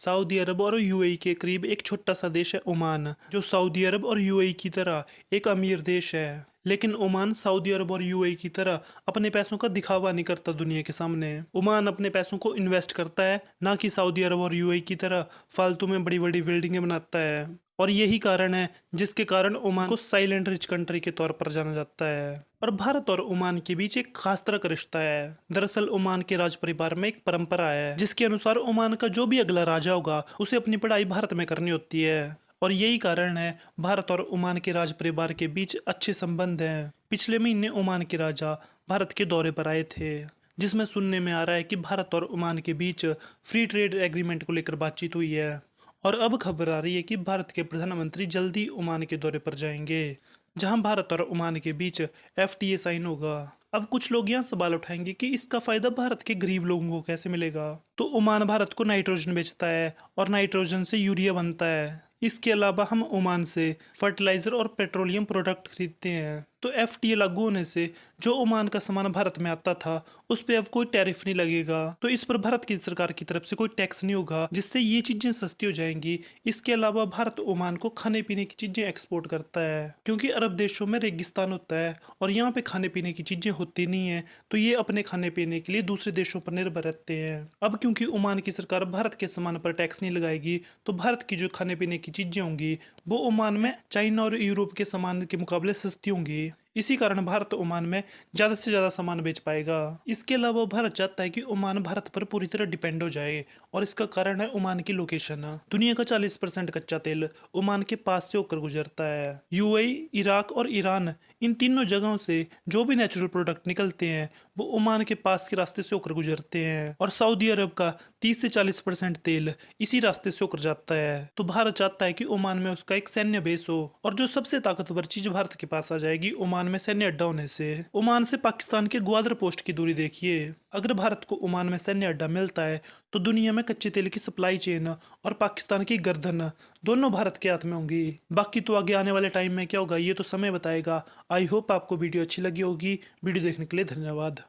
Saudi अरब और UAE के करीब एक छोटा सा देश है ओमान, जो सऊदी अरब और यूएई की तरह एक अमीर देश है। लेकिन ओमान सऊदी अरब और यूएई की तरह अपने पैसों का दिखावा नहीं करता दुनिया के सामने। ओमान अपने पैसों को इन्वेस्ट करता है, ना कि सऊदी अरब और यूएई की तरह फालतू में बड़ी बड़ी बिल्डिंगें बनाता है। और यही कारण है जिसके कारण ओमान को साइलेंट रिच कंट्री के तौर पर जाना जाता है। और भारत और ओमान के बीच एक खास तरह का रिश्ता है। दरअसल ओमान के राज परिवार में एक परंपरा है जिसके अनुसार ओमान का जो भी अगला राजा होगा उसे अपनी पढ़ाई भारत में करनी होती है। और यही कारण है भारत और ओमान के राज परिवार के बीच अच्छे संबंध हैं। पिछले महीने ओमान के राजा भारत के दौरे पर आए थे, जिसमें सुनने में आ रहा है कि भारत और ओमान के बीच फ्री ट्रेड एग्रीमेंट को लेकर बातचीत हुई है। और अब खबर आ रही है कि भारत के प्रधानमंत्री जल्दी ओमान के दौरे पर जाएंगे, जहां भारत और ओमान के बीच एफटीए साइन होगा। अब कुछ लोग यहाँ सवाल उठाएंगे कि इसका फायदा भारत के गरीब लोगों को कैसे मिलेगा। तो ओमान भारत को नाइट्रोजन बेचता है और नाइट्रोजन से यूरिया बनता है। इसके अलावा हम ओमान से फर्टिलाइजर और पेट्रोलियम प्रोडक्ट खरीदते हैं। तो एफटीए लागू होने से जो ओमान का सामान भारत में आता था उस पे अब कोई टैरिफ नहीं लगेगा। तो इस पर भारत की सरकार की तरफ से कोई टैक्स नहीं होगा, जिससे ये चीजें सस्ती हो जाएंगी। इसके अलावा भारत ओमान को खाने पीने की चीजें एक्सपोर्ट करता है, क्योंकि अरब देशों में रेगिस्तान होता है और यहाँ पे खाने पीने की चीजें होती नहीं है। तो ये अपने खाने पीने के लिए दूसरे देशों पर निर्भर रहते हैं। अब क्योंकि ओमान की सरकार भारत के सामान पर टैक्स नहीं लगाएगी, तो भारत की जो खाने पीने की चीजें होंगी वो ओमान में चाइना और यूरोप के सामान के मुकाबले सस्ती होंगी। इसी कारण भारत ओमान में ज्यादा से ज्यादा सामान बेच पाएगा। इसके अलावा भारत चाहता है कि ओमान भारत पर पूरी तरह डिपेंड हो जाए, और इसका कारण है ओमान की लोकेशन। दुनिया का 40% कच्चा तेल ओमान के पास से होकर गुजरता है। यूएई, इराक और ईरान, इन तीनों जगहों से जो भी नेचुरल प्रोडक्ट निकलते हैं वो ओमान के पास के रास्ते से होकर गुजरते हैं। और सऊदी अरब का 30 से 40% तेल इसी रास्ते से होकर जाता है। तो भारत चाहता है कि ओमान में उसका एक सैन्य बेस हो, और जो सबसे ताकतवर चीज भारत के पास आ जाएगी ओमान में सैन्य अड्डा होने से। ओमान से पाकिस्तान के ग्वादर पोस्ट की दूरी देखिए। अगर भारत को ओमान में सैन्य अड्डा मिलता है तो दुनिया में कच्चे तेल की सप्लाई चेन और पाकिस्तान की गर्दन दोनों भारत के हाथ में होंगी। बाकी तो आगे आने वाले टाइम में क्या होगा ये तो समय बताएगा। आई होप आपको वीडियो अच्छी लगी होगी। वीडियो देखने के लिए धन्यवाद।